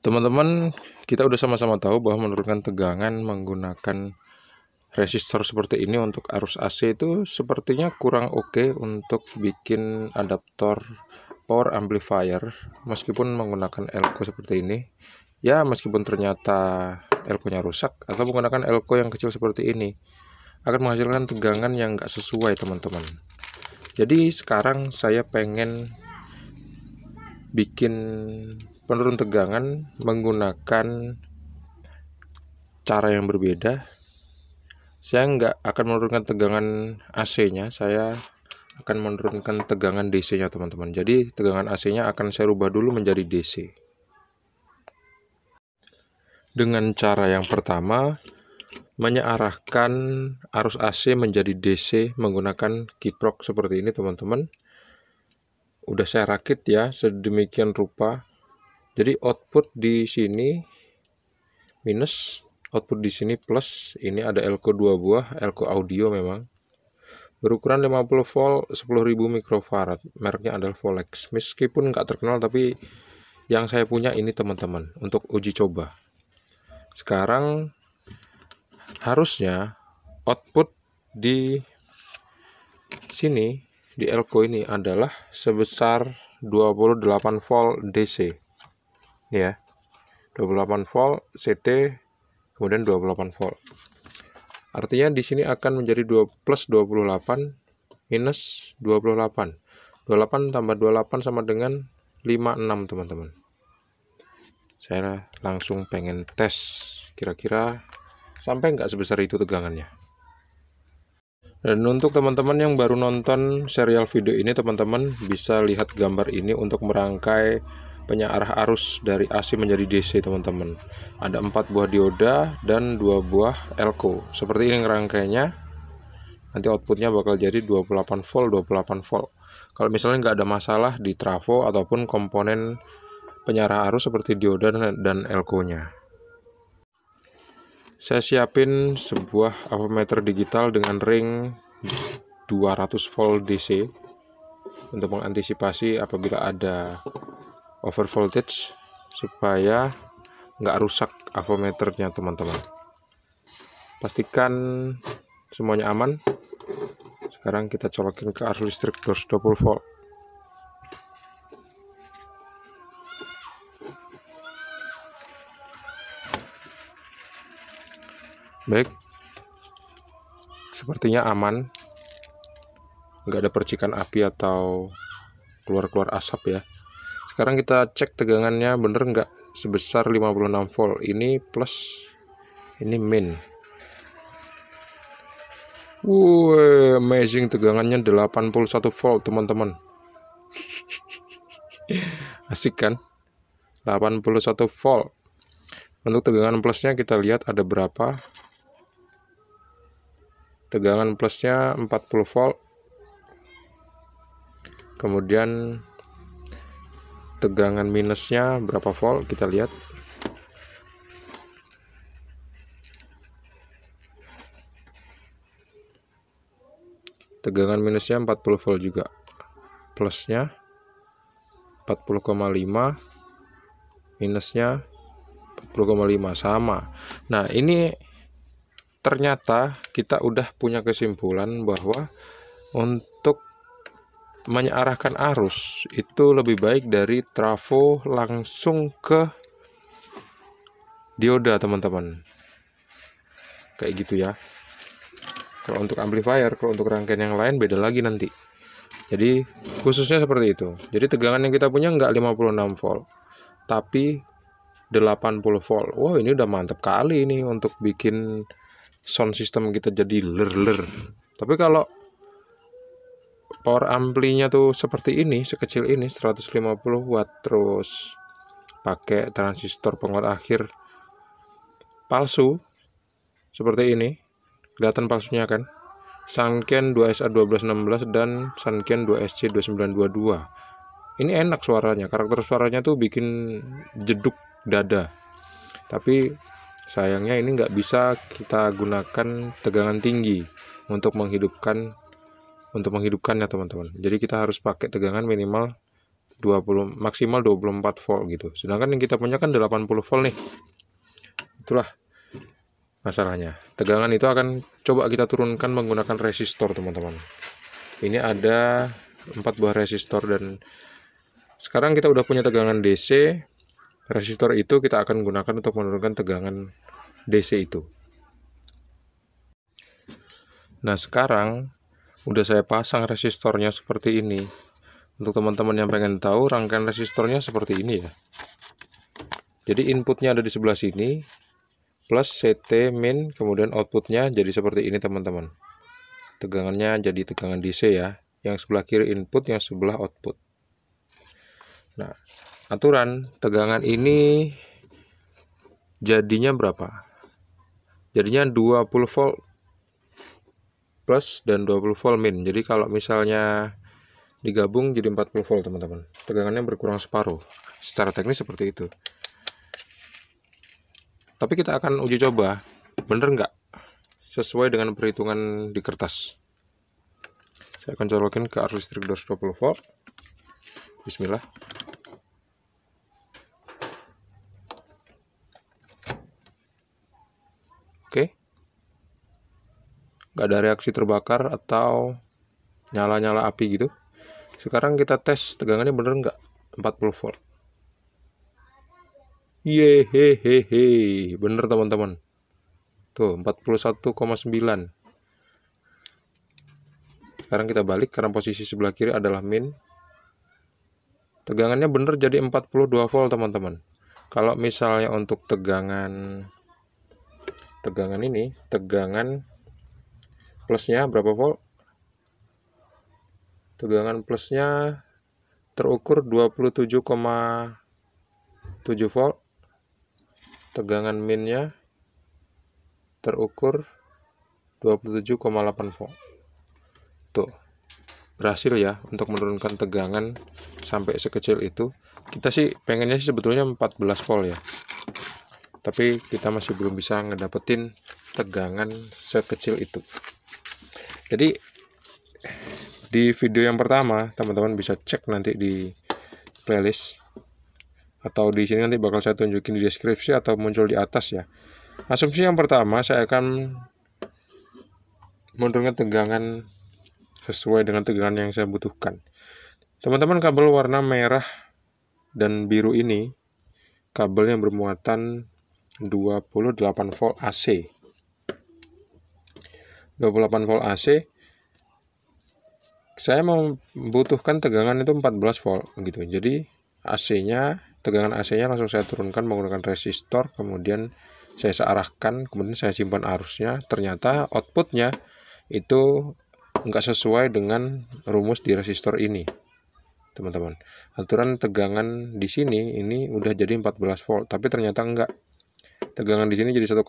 Teman-teman, kita udah sama-sama tahu bahwa menurunkan tegangan menggunakan resistor seperti ini untuk arus AC itu sepertinya kurang oke untuk bikin adaptor power amplifier meskipun menggunakan elko seperti ini. Ya, meskipun ternyata elko-nya rusak atau menggunakan elko yang kecil seperti ini akan menghasilkan tegangan yang nggak sesuai, teman-teman. Jadi sekarang saya pengen bikin penurun tegangan menggunakan cara yang berbeda. Saya nggak akan menurunkan tegangan AC-nya, saya akan menurunkan tegangan DC-nya, teman-teman. Jadi tegangan AC-nya akan saya rubah dulu menjadi DC. Dengan cara yang pertama, menyearahkan arus AC menjadi DC menggunakan kiprok seperti ini, teman-teman. Udah saya rakit ya sedemikian rupa. Jadi output di sini minus, output di sini plus. Ini ada elko 2 buah, elko audio memang. Berukuran 50 volt, 10.000 mikrofarad. Mereknya adalah Volex. Meskipun nggak terkenal, tapi yang saya punya ini, teman-teman, untuk uji coba. Sekarang harusnya output di sini, di elko ini adalah sebesar 28 volt DC. Ya, 28 volt CT, kemudian 28 volt. Artinya di sini akan menjadi 2 plus 28 minus 28. 28 tambah 28 sama dengan 56, teman-teman. Saya langsung pengen tes kira-kira sampai nggak sebesar itu tegangannya. Dan untuk teman-teman yang baru nonton serial video ini, teman-teman bisa lihat gambar ini untuk merangkai penyearah arus dari AC menjadi DC, teman-teman. Ada 4 buah dioda dan 2 buah elko. Seperti ini ngerangkainya. Nanti outputnya bakal jadi 28 volt, 28 volt. Kalau misalnya nggak ada masalah di trafo ataupun komponen penyearah arus seperti dioda dan elko-nya. Saya siapin sebuah avometer digital dengan ring 200 volt DC untuk mengantisipasi apabila ada over voltage supaya nggak rusak avometernya, teman-teman. Pastikan semuanya aman. Sekarang kita colokin ke arus listrik 220 volt. Baik, sepertinya aman, nggak ada percikan api atau keluar-keluar asap ya. Sekarang kita cek tegangannya bener nggak sebesar 56 volt. Ini plus, ini min. Amazing, tegangannya 81 volt, teman-teman. Asik kan? 81 volt. Untuk tegangan plusnya kita lihat ada berapa. Tegangan plusnya 40 volt. Kemudian tegangan minusnya berapa volt, kita lihat. Tegangan minusnya 40 volt juga. Plusnya 40,5, minusnya 40,5, sama. Nah, ini ternyata kita udah punya kesimpulan bahwa untuk menyearahkan arus itu lebih baik dari trafo langsung ke dioda, teman-teman. Kayak gitu ya. Kalau untuk amplifier, kalau untuk rangkaian yang lain beda lagi nanti. Jadi khususnya seperti itu. Jadi tegangan yang kita punya nggak 56 volt, tapi 80 volt. Wow, ini udah mantap kali ini untuk bikin sound system kita jadi ler-ler. Tapi kalau power amplinya tuh seperti ini, sekecil ini, 150 watt, terus pakai transistor penguat akhir palsu seperti ini, kelihatan palsunya kan? Sanken 2SA1216 dan Sanken 2SC2922. Ini enak suaranya, karakter suaranya tuh bikin jeduk dada. Tapi sayangnya ini nggak bisa kita gunakan tegangan tinggi untuk menghidupkannya, teman-teman. Jadi kita harus pakai tegangan minimal maksimal 24 volt gitu. Sedangkan yang kita punya kan 80 volt nih. Itulah masalahnya. Tegangan itu akan coba kita turunkan menggunakan resistor, teman-teman. Ini ada 4 buah resistor, dan sekarang kita udah punya tegangan DC. Resistor itu kita akan gunakan untuk menurunkan tegangan DC itu. Nah, sekarang udah saya pasang resistornya seperti ini. Untuk teman-teman yang pengen tahu, rangkaian resistornya seperti ini ya. Jadi inputnya ada di sebelah sini, plus CT min, kemudian outputnya jadi seperti ini, teman-teman. Tegangannya jadi tegangan DC ya. Yang sebelah kiri input, yang sebelah output. Nah, aturan tegangan ini jadinya berapa? Jadinya 20 volt plus dan 20 volt min. Jadi kalau misalnya digabung jadi 40 volt, teman-teman. Tegangannya berkurang separuh. Secara teknis seperti itu. Tapi kita akan uji coba, bener nggak sesuai dengan perhitungan di kertas. Saya akan colokin ke arus listrik 220 volt. Bismillah. Oke. Nggak ada reaksi terbakar atau nyala-nyala api gitu. Sekarang kita tes tegangannya bener nggak 40 volt. Yehehehe, bener teman-teman. Tuh 41,9. Sekarang kita balik karena posisi sebelah kiri adalah min. Tegangannya bener jadi 42 volt, teman-teman. Kalau misalnya untuk tegangan ini, tegangan plusnya berapa volt? Tegangan plusnya terukur 27,7 volt. Tegangan minnya terukur 27,8 volt. Tuh, berhasil ya untuk menurunkan tegangan sampai sekecil itu. Kita sih pengennya sih sebetulnya 14 volt ya. Tapi kita masih belum bisa ngedapetin tegangan sekecil itu. Jadi di video yang pertama, teman-teman bisa cek nanti di playlist, atau di sini nanti bakal saya tunjukin di deskripsi atau muncul di atas ya. Asumsi yang pertama, saya akan menurunkan tegangan sesuai dengan tegangan yang saya butuhkan. Teman-teman, kabel warna merah dan biru ini kabel yang bermuatan 28 volt AC. 28 volt AC. Saya membutuhkan tegangan itu 14 volt gitu. Jadi AC-nya, tegangan AC-nya langsung saya turunkan menggunakan resistor, kemudian saya searahkan, kemudian saya simpan arusnya. Ternyata outputnya itu nggak sesuai dengan rumus di resistor ini, teman-teman. Aturan tegangan di sini ini udah jadi 14 volt, tapi ternyata enggak. Tegangan di sini jadi 1,5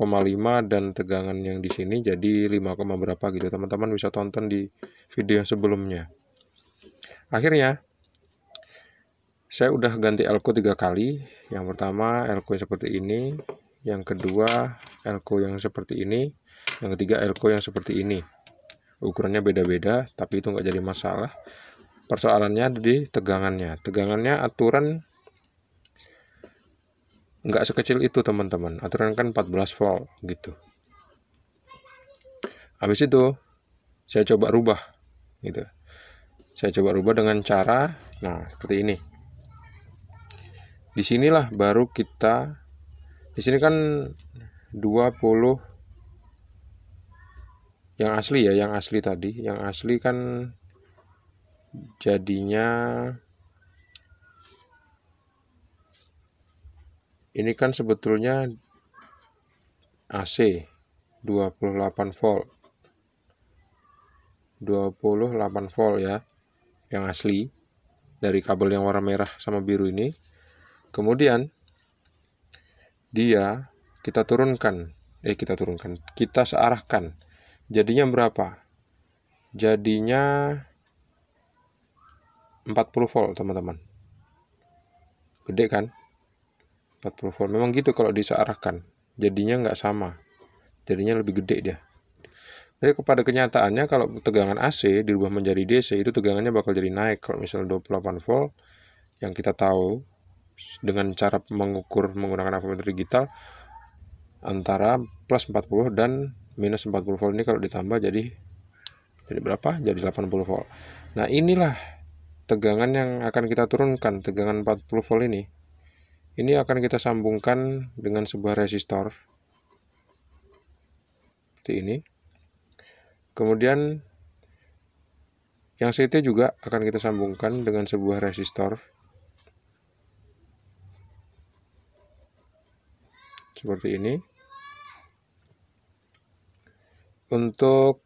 dan tegangan yang di sini jadi 5, berapa gitu. Teman-teman bisa tonton di video yang sebelumnya. Akhirnya saya udah ganti elko 3 kali. Yang pertama elko yang seperti ini, yang kedua elko yang seperti ini, yang ketiga elko yang seperti ini. Ukurannya beda-beda, tapi itu nggak jadi masalah. Persoalannya ada di tegangannya. Tegangannya aturan nggak sekecil itu, teman-teman. Aturan kan 14 volt gitu. Habis itu saya coba rubah gitu. Saya coba rubah dengan cara, nah seperti ini. Disinilah baru kita, di sini kan 20 yang asli ya, yang asli tadi, yang asli kan jadinya ini kan sebetulnya AC 28 volt. 28 volt ya, yang asli dari kabel yang warna merah sama biru ini. Kemudian kita searahkan. Jadinya berapa? Jadinya 40 volt, teman-teman. Gede kan? 40 volt. Memang gitu kalau disearahkan. Jadinya nggak sama. Jadinya lebih gede dia. Jadi pada kenyataannya kalau tegangan AC dirubah menjadi DC, itu tegangannya bakal jadi naik. Kalau misalnya 28 volt, yang kita tahu dengan cara mengukur menggunakan ampermeter digital antara plus 40 dan minus 40 volt. Ini kalau ditambah jadi berapa? Jadi 80 volt. Nah, inilah tegangan yang akan kita turunkan, tegangan 40 volt ini. Ini akan kita sambungkan dengan sebuah resistor seperti ini. Kemudian yang CT juga akan kita sambungkan dengan sebuah resistor seperti ini. Untuk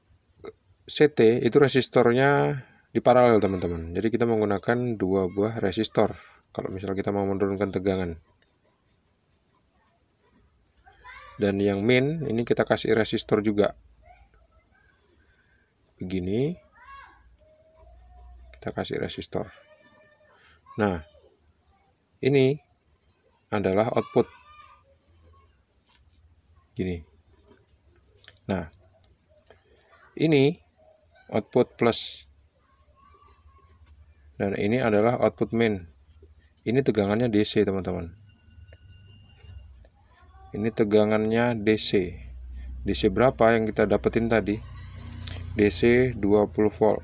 CT itu resistornya di paralel teman-teman. Jadi kita menggunakan dua buah resistor kalau misalnya kita mau menurunkan tegangan. Dan yang min ini kita kasih resistor juga. Begini. Kita kasih resistor. Nah, ini adalah output. Gini. Nah, ini output plus. Dan ini adalah output min. Ini tegangannya DC, teman-teman. Ini tegangannya DC. DC berapa yang kita dapetin tadi? DC 20 volt.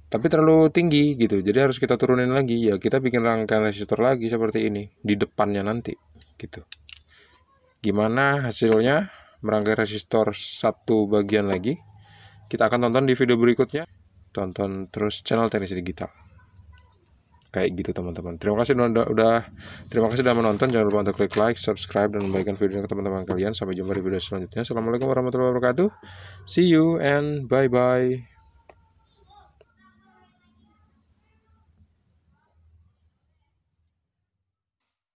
Tapi terlalu tinggi gitu, jadi harus kita turunin lagi. Ya kita bikin rangkaian resistor lagi seperti ini di depannya nanti gitu. Gimana hasilnya merangkai resistor satu bagian lagi? Kita akan tonton di video berikutnya. Tonton terus channel Teknisi Digital. Kayak gitu teman-teman. Terima kasih sudah menonton. Jangan lupa untuk klik like, subscribe, dan membagikan video ke teman-teman kalian. Sampai jumpa di video selanjutnya. Assalamualaikum warahmatullahi wabarakatuh. See you and bye-bye.